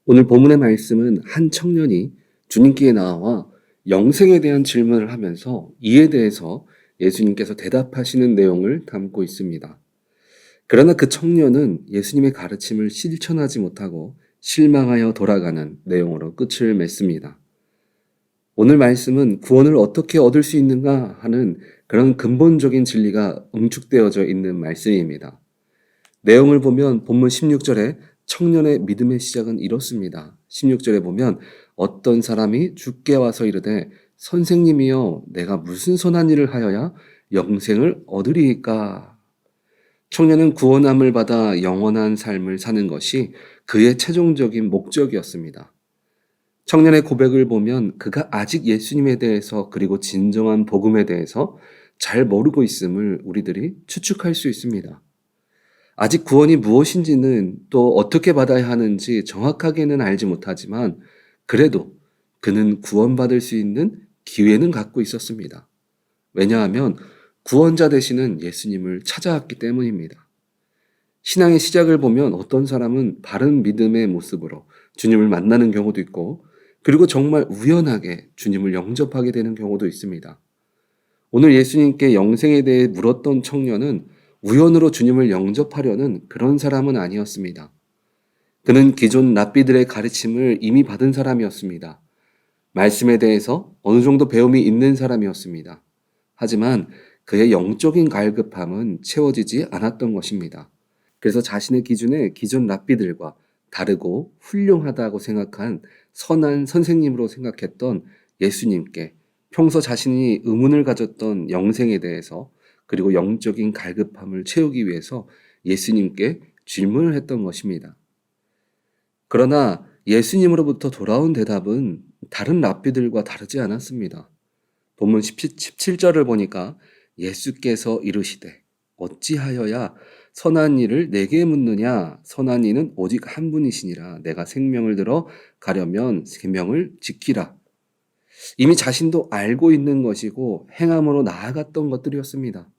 오늘 본문의 말씀은 한 청년이 주님께 나와 영생에 대한 질문을 하면서 이에 대해서 예수님께서 대답하시는 내용을 담고 있습니다. 그러나 그 청년은 예수님의 가르침을 실천하지 못하고 실망하여 돌아가는 내용으로 끝을 맺습니다. 오늘 말씀은 구원을 어떻게 얻을 수 있는가 하는 그런 근본적인 진리가 응축되어져 있는 말씀입니다. 내용을 보면 본문 16절에 청년의 믿음의 시작은 이렇습니다. 16절에 보면 어떤 사람이 주께 와서 이르되 선생님이여 내가 무슨 선한 일을 하여야 영생을 얻으리이까. 청년은 구원함을 받아 영원한 삶을 사는 것이 그의 최종적인 목적이었습니다. 청년의 고백을 보면 그가 아직 예수님에 대해서 그리고 진정한 복음에 대해서 잘 모르고 있음을 우리들이 추측할 수 있습니다. 아직 구원이 무엇인지는 또 어떻게 받아야 하는지 정확하게는 알지 못하지만 그래도 그는 구원받을 수 있는 기회는 갖고 있었습니다. 왜냐하면 구원자 되시는 예수님을 찾아왔기 때문입니다. 신앙의 시작을 보면 어떤 사람은 바른 믿음의 모습으로 주님을 만나는 경우도 있고 그리고 정말 우연하게 주님을 영접하게 되는 경우도 있습니다. 오늘 예수님께 영생에 대해 물었던 청년은 우연으로 주님을 영접하려는 그런 사람은 아니었습니다. 그는 기존 랍비들의 가르침을 이미 받은 사람이었습니다. 말씀에 대해서 어느 정도 배움이 있는 사람이었습니다. 하지만 그의 영적인 갈급함은 채워지지 않았던 것입니다. 그래서 자신의 기준에 기존 랍비들과 다르고 훌륭하다고 생각한 선한 선생님으로 생각했던 예수님께 평소 자신이 의문을 가졌던 영생에 대해서 그리고 영적인 갈급함을 채우기 위해서 예수님께 질문을 했던 것입니다. 그러나 예수님으로부터 돌아온 대답은 다른 랍비들과 다르지 않았습니다. 본문 17절을 보니까 예수께서 이르시되 어찌하여야 선한 일을 내게 묻느냐 선한 이는 오직 한 분이시니라 내가 생명을 들어 가려면 계명을 지키라. 이미 자신도 알고 있는 것이고 행함으로 나아갔던 것들이었습니다.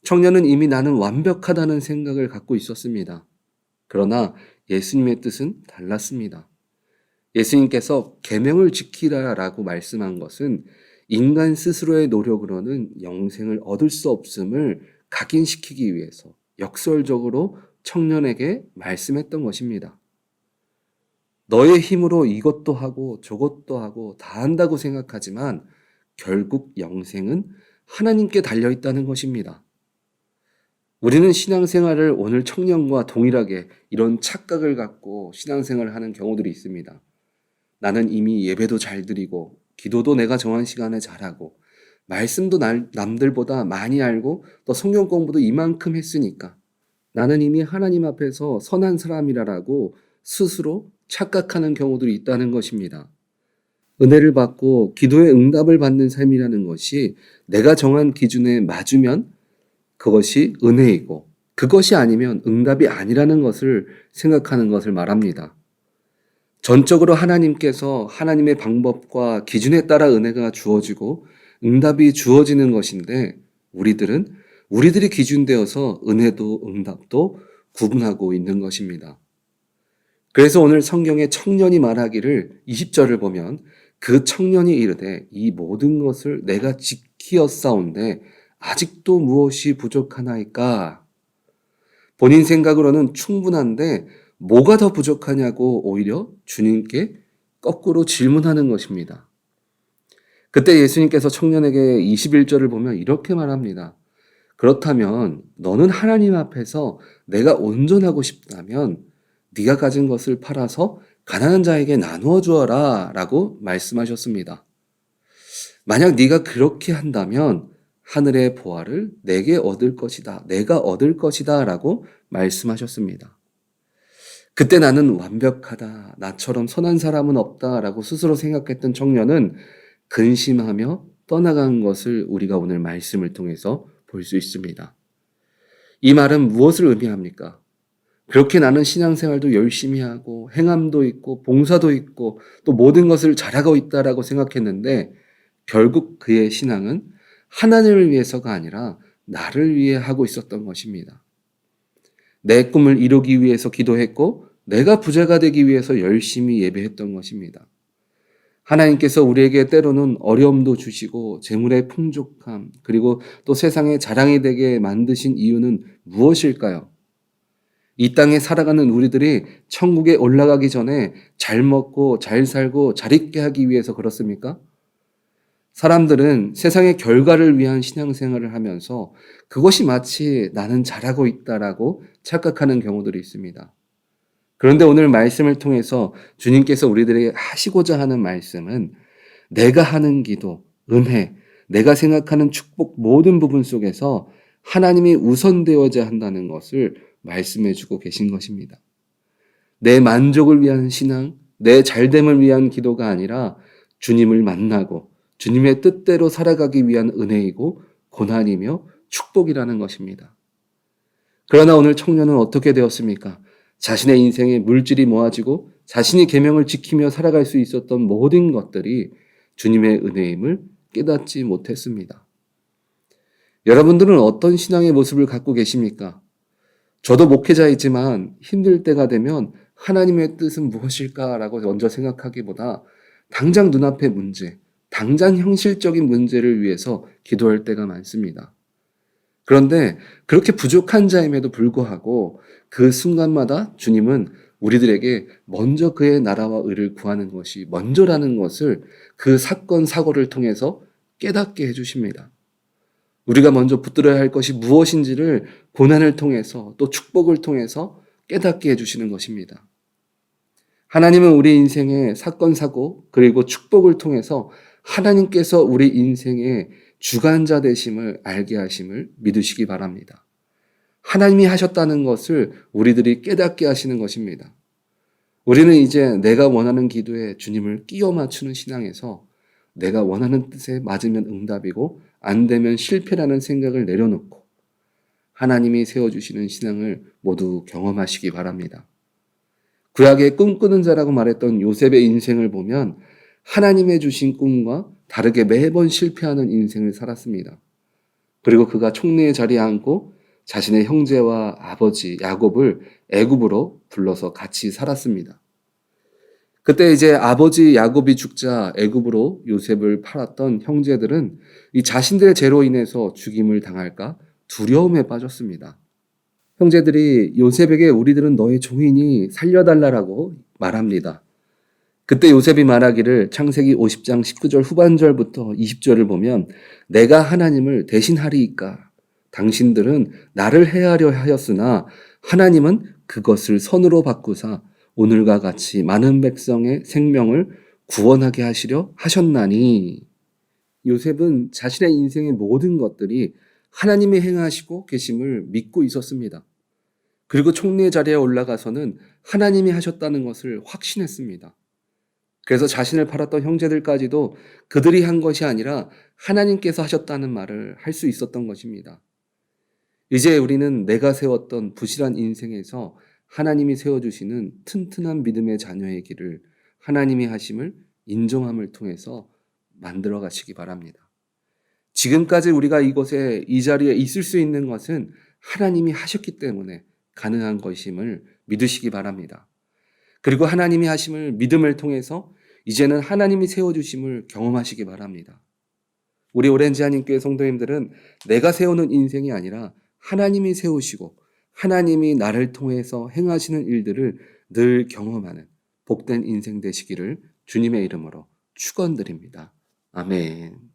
청년은 이미 나는 완벽하다는 생각을 갖고 있었습니다. 그러나 예수님의 뜻은 달랐습니다. 예수님께서 계명을 지키라라고 말씀한 것은 인간 스스로의 노력으로는 영생을 얻을 수 없음을 각인시키기 위해서 역설적으로 청년에게 말씀했던 것입니다. 너의 힘으로 이것도 하고 저것도 하고 다 한다고 생각하지만 결국 영생은 하나님께 달려있다는 것입니다. 우리는 신앙생활을 오늘 청년과 동일하게 이런 착각을 갖고 신앙생활을 하는 경우들이 있습니다. 나는 이미 예배도 잘 드리고 기도도 내가 정한 시간에 잘하고 말씀도 남들보다 많이 알고 또 성경 공부도 이만큼 했으니까 나는 이미 하나님 앞에서 선한 사람이라고 스스로 착각하는 경우들이 있다는 것입니다. 은혜를 받고 기도의 응답을 받는 삶이라는 것이 내가 정한 기준에 맞으면 그것이 은혜이고 그것이 아니면 응답이 아니라는 것을 생각하는 것을 말합니다. 전적으로 하나님께서 하나님의 방법과 기준에 따라 은혜가 주어지고 응답이 주어지는 것인데 우리들이 기준되어서 은혜도 응답도 구분하고 있는 것입니다. 그래서 오늘 성경의 청년이 말하기를 20절을 보면 그 청년이 이르되 이 모든 것을 내가 지키었사온데 아직도 무엇이 부족하나이까? 본인 생각으로는 충분한데 뭐가 더 부족하냐고 오히려 주님께 거꾸로 질문하는 것입니다. 그때 예수님께서 청년에게 21절을 보면 이렇게 말합니다. 그렇다면 너는 하나님 앞에서 내가 온전하고 싶다면 네가 가진 것을 팔아서 가난한 자에게 나누어 주어라 라고 말씀하셨습니다. 만약 네가 그렇게 한다면 하늘의 보화를 내게 얻을 것이다. 내가 얻을 것이다 라고 말씀하셨습니다. 그때 나는 완벽하다. 나처럼 선한 사람은 없다 라고 스스로 생각했던 청년은 근심하며 떠나간 것을 우리가 오늘 말씀을 통해서 볼 수 있습니다. 이 말은 무엇을 의미합니까? 그렇게 나는 신앙생활도 열심히 하고 행함도 있고 봉사도 있고 또 모든 것을 잘하고 있다라고 생각했는데 결국 그의 신앙은 하나님을 위해서가 아니라 나를 위해 하고 있었던 것입니다. 내 꿈을 이루기 위해서 기도했고 내가 부자가 되기 위해서 열심히 예배했던 것입니다. 하나님께서 우리에게 때로는 어려움도 주시고 재물의 풍족함, 그리고 또 세상의 자랑이 되게 만드신 이유는 무엇일까요? 이 땅에 살아가는 우리들이 천국에 올라가기 전에 잘 먹고 잘 살고 잘 있게 하기 위해서 그렇습니까? 사람들은 세상의 결과를 위한 신앙생활을 하면서 그것이 마치 나는 잘하고 있다라고 착각하는 경우들이 있습니다. 그런데 오늘 말씀을 통해서 주님께서 우리들에게 하시고자 하는 말씀은 내가 하는 기도, 은혜, 내가 생각하는 축복 모든 부분 속에서 하나님이 우선되어야 한다는 것을 말씀해 주고 계신 것입니다. 내 만족을 위한 신앙, 내 잘됨을 위한 기도가 아니라 주님을 만나고 주님의 뜻대로 살아가기 위한 은혜이고 고난이며 축복이라는 것입니다. 그러나 오늘 청년은 어떻게 되었습니까? 자신의 인생에 물질이 모아지고 자신이 계명을 지키며 살아갈 수 있었던 모든 것들이 주님의 은혜임을 깨닫지 못했습니다. 여러분들은 어떤 신앙의 모습을 갖고 계십니까? 저도 목회자이지만 힘들 때가 되면 하나님의 뜻은 무엇일까라고 먼저 생각하기보다 당장 눈앞의 문제, 당장 현실적인 문제를 위해서 기도할 때가 많습니다. 그런데 그렇게 부족한 자임에도 불구하고 그 순간마다 주님은 우리들에게 먼저 그의 나라와 의를 구하는 것이 먼저라는 것을 그 사건, 사고를 통해서 깨닫게 해주십니다. 우리가 먼저 붙들어야 할 것이 무엇인지를 고난을 통해서 또 축복을 통해서 깨닫게 해주시는 것입니다. 하나님은 우리 인생의 사건, 사고, 그리고 축복을 통해서 하나님께서 우리 인생의 주관자 되심을 알게 하심을 믿으시기 바랍니다. 하나님이 하셨다는 것을 우리들이 깨닫게 하시는 것입니다. 우리는 이제 내가 원하는 기도에 주님을 끼워 맞추는 신앙에서 내가 원하는 뜻에 맞으면 응답이고 안 되면 실패라는 생각을 내려놓고 하나님이 세워주시는 신앙을 모두 경험하시기 바랍니다. 구약의 꿈꾸는 자라고 말했던 요셉의 인생을 보면 하나님의 주신 꿈과 다르게 매번 실패하는 인생을 살았습니다. 그리고 그가 총리의 자리에 앉고 자신의 형제와 아버지 야곱을 애굽으로 불러서 같이 살았습니다. 그때 이제 아버지 야곱이 죽자 애굽으로 요셉을 팔았던 형제들은 이 자신들의 죄로 인해서 죽임을 당할까 두려움에 빠졌습니다. 형제들이 요셉에게 우리들은 너의 종이니 살려달라고 말합니다. 그때 요셉이 말하기를 창세기 50장 19절 후반절부터 20절을 보면 내가 하나님을 대신하리이까 당신들은 나를 해하려 하였으나 하나님은 그것을 선으로 바꾸사 오늘과 같이 많은 백성의 생명을 구원하게 하시려 하셨나니. 요셉은 자신의 인생의 모든 것들이 하나님이 행하시고 계심을 믿고 있었습니다. 그리고 총리의 자리에 올라가서는 하나님이 하셨다는 것을 확신했습니다. 그래서 자신을 팔았던 형제들까지도 그들이 한 것이 아니라 하나님께서 하셨다는 말을 할 수 있었던 것입니다. 이제 우리는 내가 세웠던 부실한 인생에서 하나님이 세워주시는 튼튼한 믿음의 자녀의 길을 하나님이 하심을 인정함을 통해서 만들어 가시기 바랍니다. 지금까지 우리가 이곳에 이 자리에 있을 수 있는 것은 하나님이 하셨기 때문에 가능한 것임을 믿으시기 바랍니다. 그리고 하나님이 하심을 믿음을 통해서 이제는 하나님이 세워주심을 경험하시기 바랍니다. 우리 오렌지 한인교회 성도님들은 내가 세우는 인생이 아니라 하나님이 세우시고 하나님이 나를 통해서 행하시는 일들을 늘 경험하는 복된 인생 되시기를 주님의 이름으로 축원드립니다. 아멘.